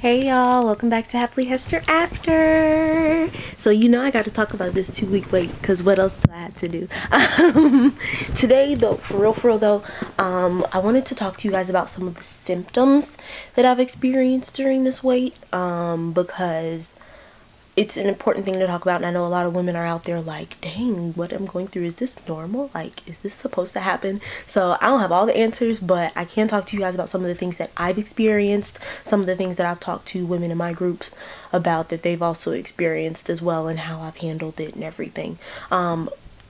Hey y'all, welcome back to Happily Hester After. So I got to talk about this 2-week wait because what else do I have to do? Today though, for real though, I wanted to talk to you guys about some of the symptoms that I've experienced during this wait because it's an important thing to talk about, and I know a lot of women are out there like, dang, what I'm going through, is this normal? Like, is this supposed to happen? So I don't have all the answers, but I can talk to you guys about some of the things that I've experienced, some of the things that I've talked to women in my groups about that they've also experienced as well, and how I've handled it and everything.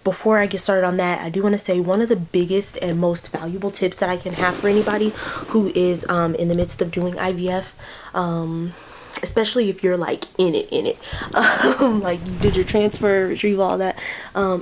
Before I get started on that, I do want to say one of the biggest and most valuable tips that I can have for anybody who is in the midst of doing IVF, especially if you're like in it, like you did your transfer, retrieval, all that,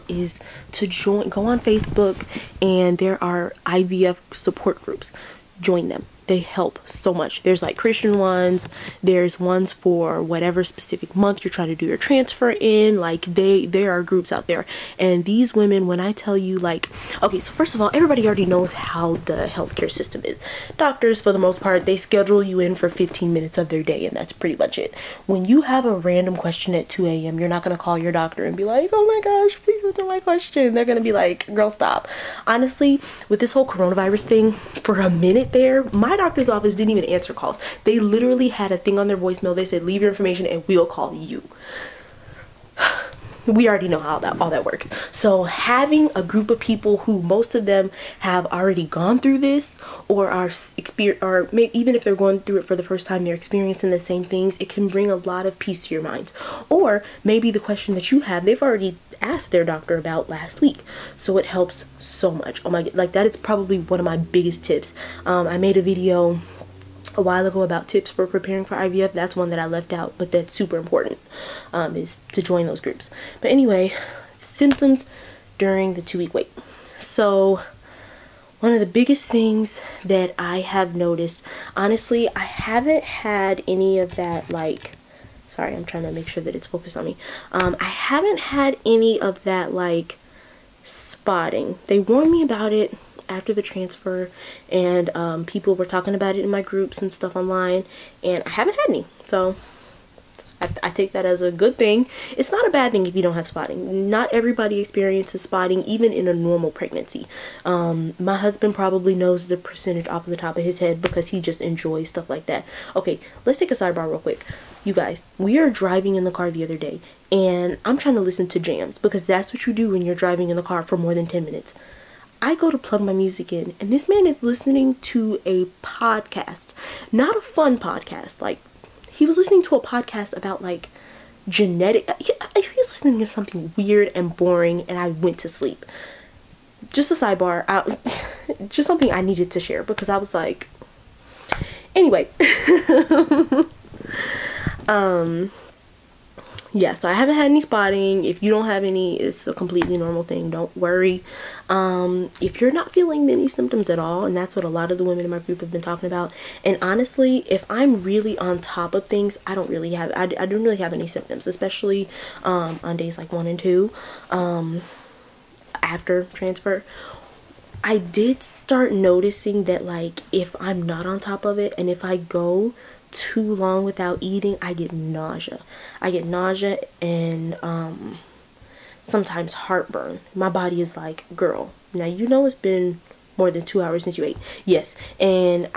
is to go on Facebook, and there are IVF support groups. Join them. They help so much. There's like Christian ones, there's ones for whatever specific month you're trying to do your transfer in. Like there are groups out there, and these women, when I tell you, like, okay, so first of all, everybody already knows how the healthcare system is. Doctors, for the most part, they schedule you in for 15 minutes of their day, and that's pretty much it. When you have a random question at 2 a.m., you're not going to call your doctor and be like, oh my gosh, please answer my question. They're going to be like, girl, stop. Honestly, with this whole coronavirus thing, for a minute there, my doctor's office didn't even answer calls. They literally had a thing on their voicemail. They said, leave your information and we'll call you. We already know how all that works. So having a group of people who most of them have already gone through this, or maybe even if they're going through it for the first time, they're experiencing the same things, it can bring a lot of peace to your mind. Or maybe the question that you have, they've already asked their doctor about last week, so it helps so much. Oh my, like that is probably one of my biggest tips. I made a video a while ago about tips for preparing for IVF. That's one that I left out, but that's super important, is to join those groups. But anyway, symptoms during the 2-week wait. So one of the biggest things that I have noticed, honestly, I haven't had any of that, like, sorry, I'm trying to make sure that it's focused on me. I haven't had any of that, like, spotting. They warned me about it after the transfer, and people were talking about it in my groups and stuff online, and I haven't had any. So I take that as a good thing. It's not a bad thing if you don't have spotting. Not everybody experiences spotting, even in a normal pregnancy. My husband probably knows the percentage off the top of his head because he just enjoys stuff like that. Okay, let's take a sidebar real quick. You guys, we are driving in the car the other day, and I'm trying to listen to jams because that's what you do when you're driving in the car for more than 10 minutes. I go to plug my music in, and this man is listening to a podcast. Not a fun podcast. Like, he was listening to a podcast about, like, genetic. He was listening to something weird and boring, and I went to sleep. Just a sidebar. Just something I needed to share because I was like... Anyway. Yeah, so I haven't had any spotting. If you don't have any, it's a completely normal thing. Don't worry. If you're not feeling many symptoms at all, and that's what a lot of the women in my group have been talking about, and honestly, if I'm really on top of things, I don't really have any symptoms, especially on days like 1 and 2 after transfer. I did start noticing that, like, if I'm not on top of it, and if I go too long without eating, I get nausea. And sometimes heartburn. My body is like, girl, now it's been more than 2 hours since you ate. Yes, and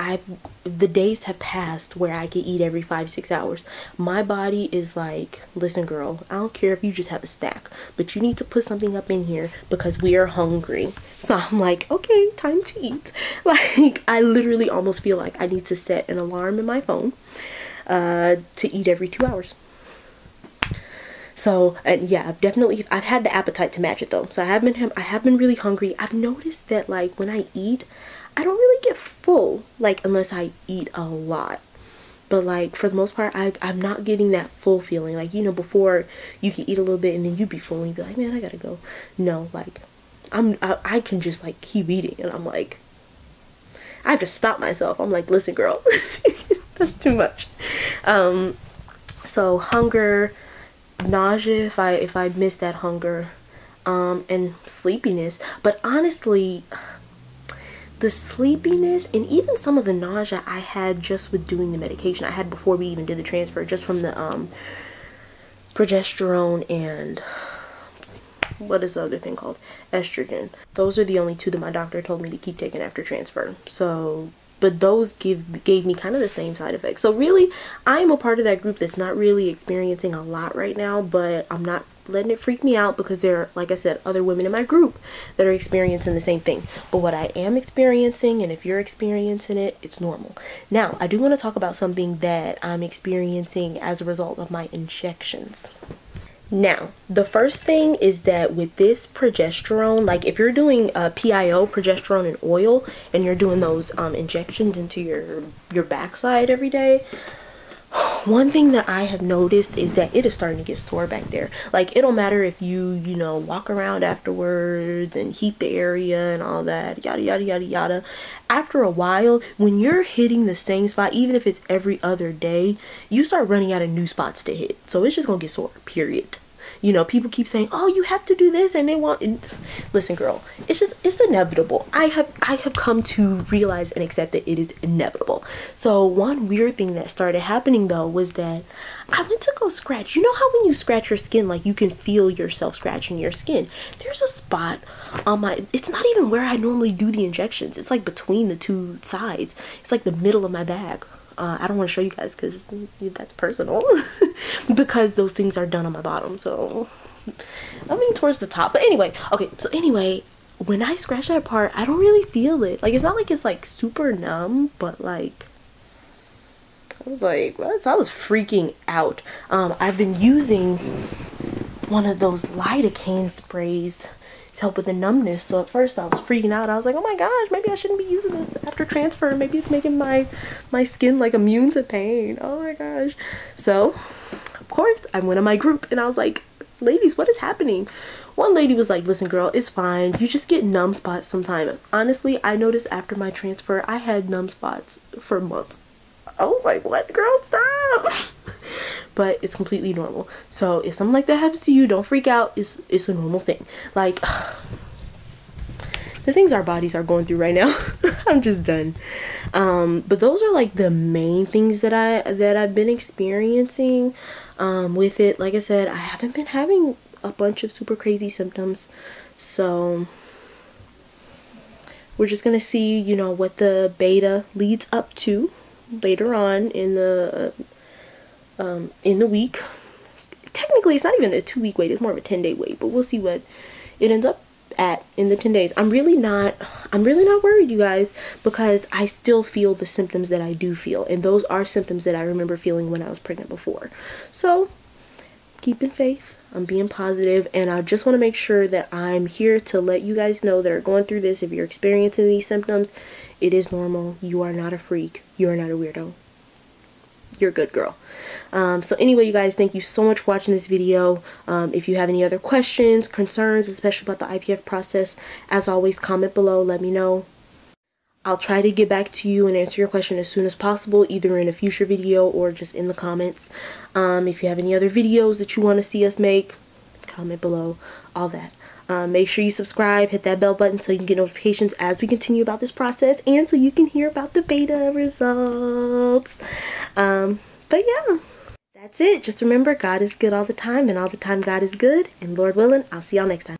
the days have passed where I can eat every 5-6 hours. My body is like, listen girl, I don't care if you just have a snack, but you need to put something up in here because we are hungry. So I'm like, okay, time to eat. Like, I literally almost feel like I need to set an alarm in my phone to eat every 2 hours. So, and yeah, I've had the appetite to match it though. So I have been really hungry. I've noticed that, like, when I eat, I don't really get full, like, unless I eat a lot. But, like, for the most part, I'm not getting that full feeling. Like, before you can eat a little bit and then you'd be full and you'd be like, man, I gotta go. No, like, I can just, like, keep eating, and I'm like, I have to stop myself. I'm like, listen girl, that's too much. So hunger, nausea if I miss that hunger, and sleepiness. But honestly, the sleepiness and even some of the nausea I had just with doing the medication I had before we even did the transfer, just from the progesterone and what is the other thing called, estrogen. Those are the only two that my doctor told me to keep taking after transfer. So but those gave me kind of the same side effects. So really, I'm a part of that group that's not really experiencing a lot right now, but I'm not letting it freak me out because there are, like I said, other women in my group that are experiencing the same thing. But what I am experiencing, and if you're experiencing it, it's normal. Now, I do want to talk about something that I'm experiencing as a result of my injections. Now, the first thing is that with this progesterone, like if you're doing PIO, progesterone and oil, and you're doing those injections into your backside every day, one thing that I have noticed is that it is starting to get sore back there. Like, it don't matter if you know, walk around afterwards and heat the area and all that, yada, yada, yada, yada. After a while, when you're hitting the same spot, even if it's every other day, you start running out of new spots to hit. So it's just gonna get sore, period. You know, people keep saying, oh, you have to do this, and they want, and listen, girl, it's inevitable. I have come to realize and accept that it is inevitable. So one weird thing that started happening though was that I went to go scratch. You know how when you scratch your skin, like you can feel yourself scratching your skin? There's a spot on my, it's not even where I normally do the injections. It's like between the two sides. It's like the middle of my bag. I don't want to show you guys because that's personal because those things are done on my bottom. So I mean towards the top, but anyway, okay, so anyway, when I scratch that part, I don't really feel it. Like, it's not like it's like super numb, but like I was like, what? I was freaking out. I've been using one of those lidocaine sprays to help with the numbness. So at first I was freaking out. I was like, oh my gosh, maybe I shouldn't be using this after transfer. Maybe it's making my skin like immune to pain. Oh my gosh. So of course I went on my group and I was like, ladies, what is happening? One lady was like, listen girl, it's fine, you just get numb spots sometime. Honestly, I noticed after my transfer I had numb spots for months. I was like, what, girl, stop. But it's completely normal. So if something like that happens to you, don't freak out. It's a normal thing. Like, the things our bodies are going through right now. I'm just done. But those are like the main things that I've been experiencing with it. Like I said, I haven't been having a bunch of super crazy symptoms. So we're just gonna see, you know, what the beta leads up to later on in the week. Technically it's not even a 2-week wait, it's more of a 10-day wait, but we'll see what it ends up at in the 10 days. I'm really not worried, you guys, because I still feel the symptoms that I do feel, and those are symptoms that I remember feeling when I was pregnant before. So keeping faith, I'm being positive, and I just want to make sure that I'm here to let you guys know that are going through this, if you're experiencing these symptoms, it is normal. You are not a freak. You are not a weirdo. You're a good girl. So anyway, you guys, thank you so much for watching this video. If you have any other questions, concerns, especially about the IVF process, as always, comment below, let me know. I'll try to get back to you and answer your question as soon as possible, either in a future video or just in the comments. If you have any other videos that you want to see us make, comment below, all that. Make sure you subscribe, hit that bell button so you can get notifications as we continue about this process, and so you can hear about the beta results. But yeah, that's it. Just remember, God is good all the time, and all the time God is good, and Lord willing, I'll see y'all next time.